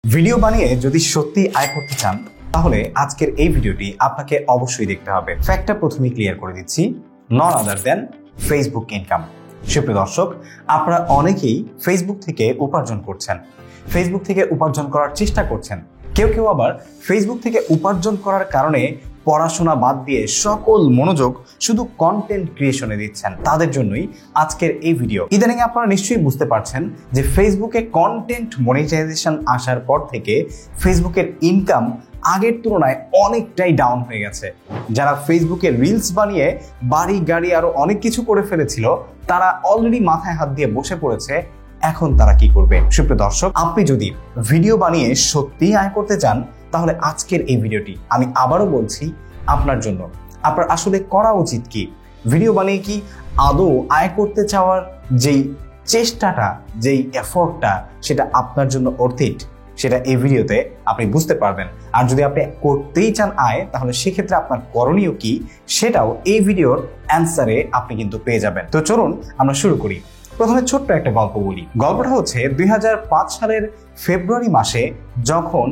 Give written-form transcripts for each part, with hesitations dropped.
Video বানিয়ে যদি সত্যি আয় করতে চান তাহলে আজকের এই ভিডিওটি আপনাকে অবশ্যই দেখতে হবে। ফ্যাক্টটা প্রথমেই ক্লিয়ার করে দিচ্ছি, নন আদার দেন ফেসবুক ইনকাম। সুপ্রিয় দর্শক, আপনারা অনেকেই ফেসবুক থেকে উপার্জন করছেন, ফেসবুক থেকে উপার্জন করার চেষ্টা করছেন। কেউ কেউ আবার ফেসবুক থেকে উপার্জন করার কারণে পড়াশোনা বাদ দিয়ে সকল মনোযোগ শুধু কন্টেন্ট ক্রিয়েশনে দিচ্ছেন। তাদের জন্যই আজকের এই ভিডিও। ইদানিং আপনারা নিশ্চয়ই বুঝতে পারছেন যে ফেসবুকে কন্টেন্ট মনিটাইজেশন আসার পর থেকে ফেসবুকের ইনকাম আগের তুলনায় অনেকটাই ডাউন হয়ে গেছে। যারা ফেসবুকে রিলস বানিয়ে বাড়ি গাড়ি আরো অনেক কিছু করে ফেলেছিল, তারা অলরেডি মাথায় হাত দিয়ে বসে পড়েছে এখন তারা কি করবে। সুপ্রিয় দর্শক, আপনি যদি ভিডিও বানিয়ে সত্যি আয় করতে চান তাহলে আজকের এই ভিডিওটি আমি আবারও বলছি আপনার জন্য। আপনার আসলে করা উচিত কি, ভিডিও বানিয়ে কি আদৌ আয় করতে চাওয়ার যেই চেষ্টাটা, যেই এফোর্টটা, সেটা আপনার জন্য অর্থিত, সেটা এই ভিডিওতে আপনি বুঝতে পারবেন। আর যদি আপনি করতেই চান আয়, তাহলে সেক্ষেত্রে আপনার করণীয় কি সেটাও এই ভিডিওর অ্যান্সারে আপনি কিন্তু পেয়ে যাবেন। তো চলুন আমরা শুরু করি। প্রথমে ছোট্ট একটা গল্প বলি। গল্পটা হচ্ছে 2005 সালের ফেব্রুয়ারি মাসে যখন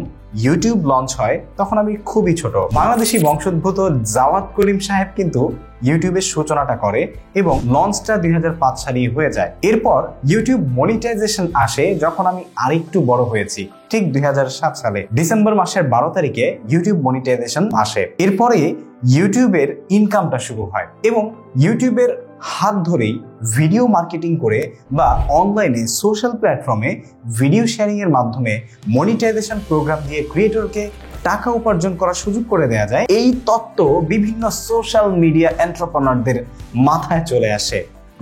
ইউটিউব লঞ্চ হয়, তখন আমি খুবই ছোট। বাংলাদেশি বংশোদ্ভূত জাওয়াদ করিম সাহেব কিন্তু ইউটিউবের সূচনাটা করে এবং লঞ্চটা 2005 সালেই হয়ে যায়। এরপর ইউটিউব মনিটাইজেশন আসে যখন আমি আরেকটু বড় হয়েছি, ঠিক 2007 সালে ডিসেম্বর মাসের 12 তারিখে ইউটিউব মনিটাইজেশন আসে। এরপরে ইউটিউবের ইনকামটা শুরু হয় এবং ইউটিউবের হাত ধরেই ভিডিও মার্কেটিং করে বা অনলাইনে সোশ্যাল প্ল্যাটফর্মে ভিডিও শেয়ারিং এর মাধ্যমে মনিটাইজেশন প্রোগ্রাম দিয়ে ক্রিয়েটরকে টাকা উপার্জন করার সুযোগ করে দেওয়া যায়। এই তত্ত্ব বিভিন্ন সোশ্যাল মিডিয়া এন্টারপ্রেনারদের মাথায় চলে আসে,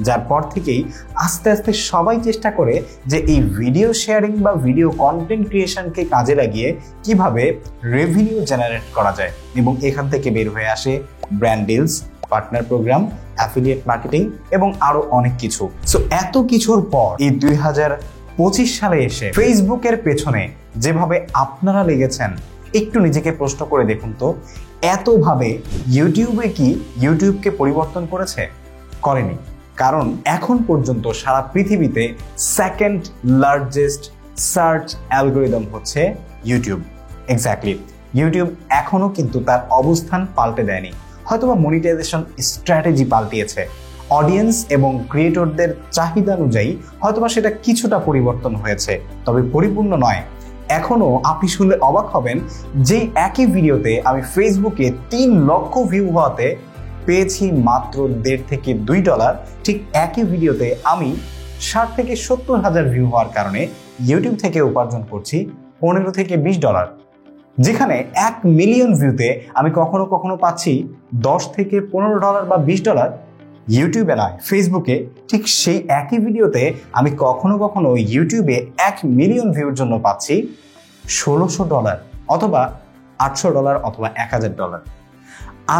যার পর থেকেই আস্তে আস্তে সবাই চেষ্টা করে যে এই ভিডিও শেয়ারিং বা ভিডিও কন্টেন্ট ক্রিয়েশনকে কাজে লাগিয়ে কিভাবে রেভিনিউ জেনারেট করা যায়, এবং এখান থেকে বের হয়ে আসে brand deals, partner program, affiliate marketing এবং আরো অনেক কিছু। সো এত কিছুর পর এই 2025 সালে এসে ফেসবুকের পেছনে যেভাবে আপনারা লেগেছেন, একটু নিজেকে প্রশ্ন করে দেখুন তো, এতভাবে ইউটিউবে কি ইউটিউবকে পরিবর্তন করেছে? করেনি। কারণ এখন পর্যন্ত সারা পৃথিবীতে সেকেন্ড লার্জেস্ট সার্চ অ্যালগোরিদম হচ্ছে ইউটিউব। এক্স্যাক্টলি, ইউটিউব এখনো কিন্তু তার অবস্থান পাল্টে দেয়নি। হয়তোবা মনিটাইজেশন স্ট্র্যাটেজি পাল্টিয়েছে, অডিয়েন্স এবং ক্রিয়েটরদের চাহিদা অনুযায়ী হয়তোবা সেটা কিছুটা পরিবর্তন হয়েছে, তবে পরিপূর্ণ নয়। এখনো আপনি শুনলে অবাক হবেন, যেই একই ভিডিওতে আমি ফেসবুকে 3 লক্ষ ভিউ হওয়াতে পেয়েছি মাত্র $1.5 থেকে $2, ঠিক একই ভিডিওতে আমি 60 থেকে 70 হাজার ভিউ হওয়ার কারণে ইউটিউব থেকে উপার্জন করছি $15 থেকে $20। যেখানে 1 মিলিয়ন ভিউতে আমি কখনো কখনো পাচ্ছি $10 থেকে $15 বা $20, ইউটিউবে নয় ফেসবুকে। ঠিক সেই একই ভিডিওতে আমি কখনো কখনো ইউটিউবে 1 মিলিয়ন ভিউর জন্য পাচ্ছি $1600 অথবা $800 অথবা $1000।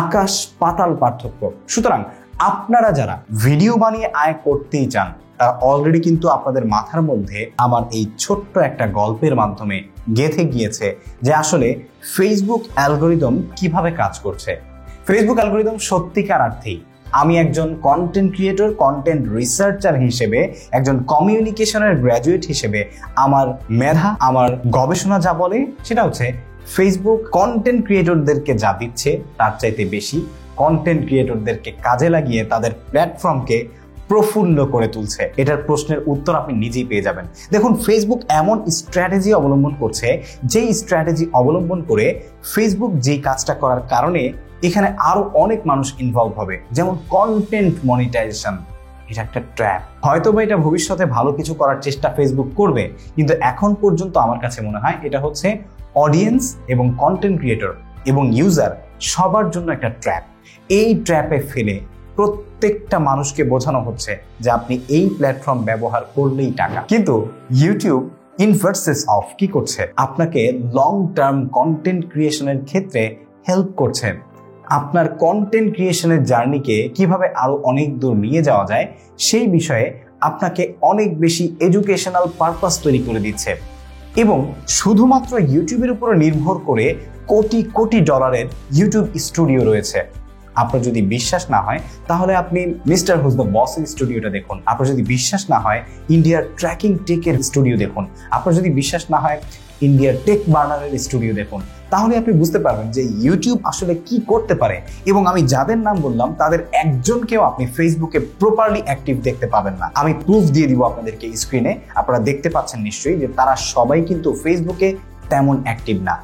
আকাশ পাতাল পার্থক্য। সুতরাং আপনারা যারা ভিডিও বানিয়ে আয় করতেই চান, তারা অলরেডি কিন্তু আপনাদের মাথার মধ্যে আমার এই ছোট্ট একটা গল্পের মাধ্যমে গেঁথে গিয়েছে যে আসলে ফেসবুক অ্যালগোরিদম কিভাবে কাজ করছে। ফেসবুক অ্যালগোরিদম সত্যিকার অর্থেই আমি একজন কন্টেন্ট ক্রিয়েটর, কন্টেন্ট রিসার্চার হিসেবে, একজন কমিউনিকেশনের গ্র্যাজুয়েট হিসেবে আমার মেধা, আমার গবেষণা যা বলে সেটা হচ্ছে ফেসবুক কন্টেন্ট ক্রিয়েটরদেরকে যা দিচ্ছে তার চাইতে বেশি কন্টেন্ট ক্রিয়েটরদেরকে কাজে লাগিয়ে তাদের প্ল্যাটফর্মকে প্রফুল্ল করে তুলছে। এটার প্রশ্নের উত্তর আপনি নিজেই পেয়ে যাবেন। দেখুন, ফেসবুক এমন স্ট্র্যাটেজি অবলম্বন করছে, যেই স্ট্র্যাটেজি অবলম্বন করে ফেসবুক যেই কাজটা করার কারণে এখানে আরো অনেক মানুষ ইনভলভ হবে, যেমন কন্টেন্ট মনিটাইজেশন। এটা একটা ট্র্যাপ। হয়তোবা এটা ভবিষ্যতে ভালো কিছু করার চেষ্টা ফেসবুক করবে, কিন্তু এখন পর্যন্ত আমার কাছে মনে হয় এটা হচ্ছে অডিয়েন্স এবং কন্টেন্ট ক্রিয়েটর এবং ইউজার সবার জন্য একটা ট্র্যাপ। এই ট্র্যাপে ফেলে প্রত্যেকটা মানুষকে বোঝানো হচ্ছে যে আপনি এই প্ল্যাটফর্ম ব্যবহার করলেই টাকা। কিন্তু ইউটিউব ইনভার্সেস অফ কি করছে? আপনাকে লং টার্ম কন্টেন্ট ক্রিয়েশনের ক্ষেত্রে হেল্প করছে। আপনার কন্টেন্ট ক্রিয়েশনের জার্নিকে কিভাবে আরো অনেক দূর নিয়ে যাওয়া যায় সেই বিষয়ে আপনাকে অনেক বেশি এডুকেশনাল পারপাস তৈরি করে দিচ্ছে। এবং শুধুমাত্র ইউটিউবের উপর নির্ভর করে কোটি কোটি ডলারের ইউটিউব স্টুডিও রয়েছে। আপনার যদি বিশ্বাস না হয় তাহলে আপনি মিস্টার হুজ দ্য বসের স্টুডিওটা দেখুন। আপনার যদি বিশ্বাস না হয় ইন্ডিয়ার ট্র্যাকিং টেকের স্টুডিও দেখুন। আপনার যদি বিশ্বাস না হয় ইন্ডিয়ার টেক বার্নারের স্টুডিও দেখুন, তাহলে আপনি বুঝতে পারবেন যে ইউটিউব আসলে কি করতে পারে। এবং আমি যাদের নাম বললাম তাদের একজনকেও আপনি ফেসবুকে প্রপারলি অ্যাক্টিভ দেখতে পাবেন না। আমি প্রুফ দিয়ে দিব আপনাদেরকে স্ক্রিনে, আপনারা দেখতে পাচ্ছেন নিশ্চয়ই যে তারা সবাই কিন্তু ফেসবুকে তেমন অ্যাক্টিভ না।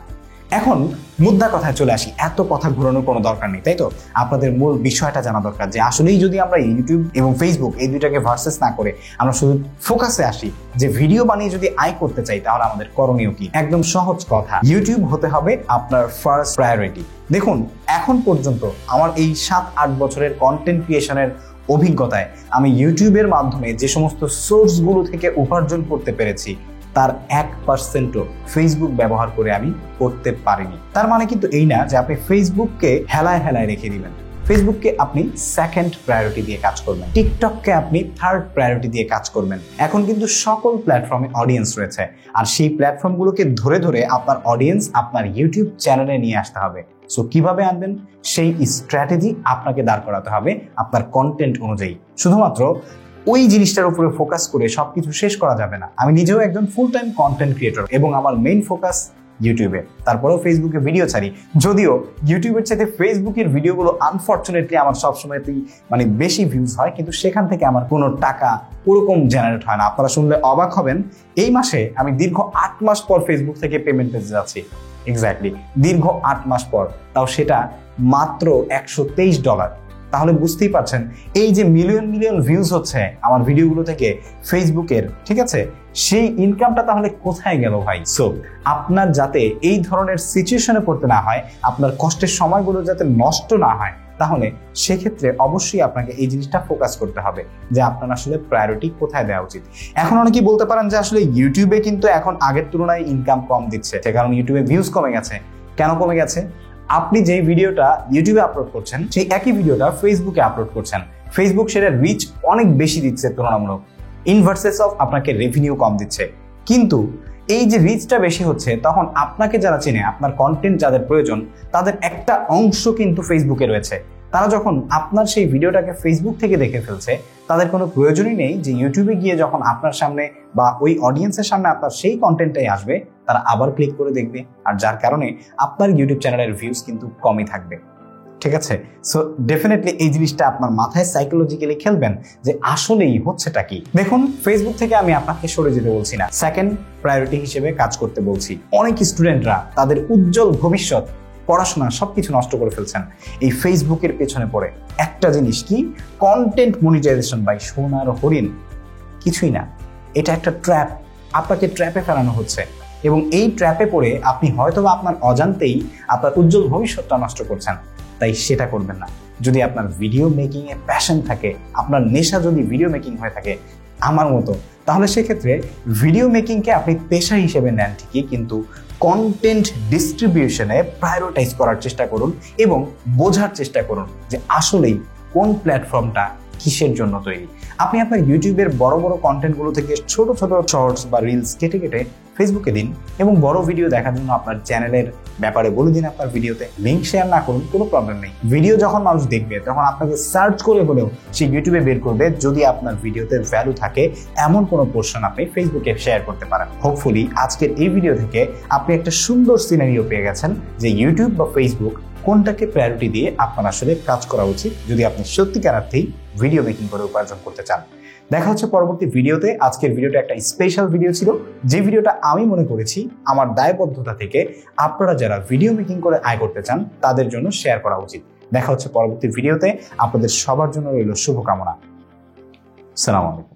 এখন মুদ্রা কথায় চলে আসি, এত কথা ঘোরানোর কোনো দরকার নেই, তাই তো? আপনাদের মূল বিষয়টা জানা দরকার যে আসলেই যদি আমরা ইউটিউব এবং ফেসবুক এই দুইটাকে ভার্সেস না করে আমরা শুধু ফোকাসে আসি যে ভিডিও বানিয়ে যদি আয় করতে চাই, তাহলে আমাদের করণীয় কি? একদম সহজ কথা, ইউটিউব হতে হবে আপনার ফার্স্ট প্রায়োরিটি। দেখুন, এখন পর্যন্ত আমার এই 7-8 বছরের কন্টেন্ট ক্রিয়েশনের অভিজ্ঞতায় আমি ইউটিউবের মাধ্যমে যে সমস্ত সোর্সগুলো থেকে উপার্জন করতে পেরেছি তার 1%ও ফেসবুক ব্যবহার করে আমি করতে পারিনি। তার মানে কিন্তু এই না যে আপনি ফেসবুককে হেলায় হেলায় রেখে দিবেন। ফেসবুককে আপনি সেকেন্ড প্রায়োরিটি দিয়ে কাজ করবেন, টিকটককে আপনি থার্ড প্রায়োরিটি দিয়ে কাজ করবেন। এখন কিন্তু সকল প্ল্যাটফর্মে অডিয়েন্স রয়েছে, আর সেই প্ল্যাটফর্মগুলোকে ধরে ধরে আপনার অডিয়েন্স আপনার ইউটিউব চ্যানেলে নিয়ে আসতে হবে। সো কিভাবে আনবেন সেই স্ট্র্যাটেজি আপনাকে দাঁড় করাতে হবে আপনার কন্টেন্ট অনুযায়ী। শুধুমাত্র ওই জিনিসটার উপরে ফোকাস করে সবকিছু শেষ করা যাবে না। আমি নিজেও একজন ফুল টাইম কন্টেন্ট ক্রিয়েটর এবং আমার মেইন ফোকাস ইউটিউবে, তারপরেও ফেসবুকে ভিডিও ছাড়ি। যদিও ইউটিউবের চাইতে ফেসবুকের ভিডিওগুলো আনফর্চুনেটলি আমার সবসময়তেই বেশি ভিউজ হয়, কিন্তু সেখান থেকে আমার কোনো টাকা ওরকম জেনারেট হয় না। আপনারা শুনলে অবাক হবেন, এই মাসে আমি দীর্ঘ 8 মাস পর ফেসবুক থেকে পেমেন্ট পেতে যাচ্ছি। এক্স্যাক্টলি দীর্ঘ 8 মাস পর, তাও সেটা মাত্র $123। তাহলে বুঝতেই পারছেন এই যে মিলিয়ন মিলিয়ন ভিউজ হচ্ছে আমার ভিডিওগুলো থেকে ফেসবুকের, ঠিক আছে, সেই ইনকামটা তাহলে কোথায় গেল ভাই? সো আপনার যাতে এই ধরনের সিচুয়েশনে পড়তে না হয়, আপনার কষ্টের সময়গুলো যাতে নষ্ট না হয়, তাহলে সেক্ষেত্রে অবশ্যই আপনাকে এই জিনিসটা ফোকাস করতে হবে যে আপনার আসলে প্রায়োরিটি কোথায় দেওয়া উচিত। এখন অনেকেই বলতে পারেন যে আসলে ইউটিউবে কিন্তু এখন আগের তুলনায় ইনকাম কম দিচ্ছে, কারণ ইউটিউবে ভিউজ কমে গেছে। কেন কমে গেছে? আপনি যে ভিডিওটা ইউটিউবে আপলোড করছেন সেই একই ভিডিওটা ফেসবুকে আপলোড করছেন, ফেসবুক সেটা রিচ অনেক বেশি দিচ্ছে তুলনামূলক, ইনভার্সেস অফ আপনাকে রেভিনিউ কম দিচ্ছে। কিন্তু এই যে রিচটা বেশি হচ্ছে, তখন আপনাকে যারা চেনে, আপনার কন্টেন্ট যাদের প্রয়োজন, তাদের একটা অংশ কিন্তু ফেসবুকে রয়েছে। তারা যখন আপনার সেই ভিডিওটাকে ফেসবুক থেকে দেখে ফেলছে, তাদের কোনো প্রয়োজনই নেই যে ইউটিউবে গিয়ে যখন আপনার সামনে বা ওই অডিয়েন্সের সামনে আপনার সেই কন্টেন্টটাই আসবে, তারা আবার ক্লিক করে দেখবে, আর যার কারণে আপনার ইউটিউব চ্যানেলের ভিউজ কিন্তু কমই থাকবে। ঠিক আছে? সো ডেফিনেটলি এই জিনিসটা আপনার মাথায় সাইকোলজিক্যালি খেলবেন যে আসলেই হচ্ছেটা কি। দেখুন, ফেসবুক থেকে আমি আপনাকে সরে যেতে বলছি না, সেকেন্ড প্রায়োরিটি হিসেবে কাজ করতে বলছি। অনেক স্টুডেন্টরা তাদের উজ্জ্বল ভবিষ্যৎ, পড়াশোনা সবকিছু নষ্ট করে ফেলছেন এই ফেসবুকের পেছনে পড়ে। একটা জিনিস কি, কন্টেন্ট মনিটাইজেশন। বাই সোনার হরিণ, কিছুই না, এটা একটা ট্র্যাপ। আপনাকে ট্র্যাপে ফেলানো হচ্ছে এবং এই ট্র্যাপে পড়ে আপনি হয়তোবা আপনার অজান্তেই আপনার উজ্জ্বল ভবিষ্যৎটা নষ্ট করছেন। তাই সেটা করবেন না। যদি আপনার ভিডিও মেকিং এ প্যাশন থাকে, আপনার নেশা যদি ভিডিও মেকিং হয়ে থাকে আমার মতো, তাহলে সেক্ষেত্রে ভিডিও মেকিংকে আপনি পেশা হিসেবে নেন ঠিকই, কিন্তু কন্টেন্ট ডিস্ট্রিবিউশনে প্রায়োরিটাইজ করার চেষ্টা করুন এবং বোঝার চেষ্টা করুন যে আসলেই কোন প্ল্যাটফর্মটা কিসের জন্য তৈরি। আপনি আপনার ইউটিউবের বড় বড় কন্টেন্টগুলো থেকে ছোট ছোট শর্টস বা রিলস কেটে কেটে ফেসবুকে দিন এবং বড় ভিডিও দেখার জন্য আপনার চ্যানেলের ব্যাপারে বলে দিন আপনার ভিডিওতে। লিঙ্ক শেয়ার না করুন, কোনো প্রবলেম নেই। ভিডিও যখন মানুষ দেখবে তখন আপনাকে সার্চ করে হলেও সেই ইউটিউবে বের করবে যদি আপনার ভিডিওতে ভ্যালু থাকে এমন কোনো পোর্শন আপনি ফেসবুকে শেয়ার করতে পারেন। হোপফুলি আজকের এই ভিডিও থেকে আপনি একটা সুন্দর সিনারিও পেয়ে গেছেন যে ইউটিউব বা ফেসবুক কোনটাকে প্রায়োরিটি দিয়ে আপনার আসলে কাজ করা উচিত যদি আপনি সত্যিকার অর্থেই ভিডিও মেকিং করে উপার্জন করতে চান। দেখা হচ্ছে পরবর্তী ভিডিওতে। আজকের ভিডিওটা একটা স্পেশাল ভিডিও ছিল, যে ভিডিওটা আমি মনে করেছি আমার দায়বদ্ধতা থেকে আপনারা যারা ভিডিও মেকিং করে আয় করতে চান তাদের জন্য শেয়ার করা উচিত। দেখা হচ্ছে পরবর্তী ভিডিওতে। আপনাদের সবার জন্য রইল শুভকামনা। আসসালামু আলাইকুম।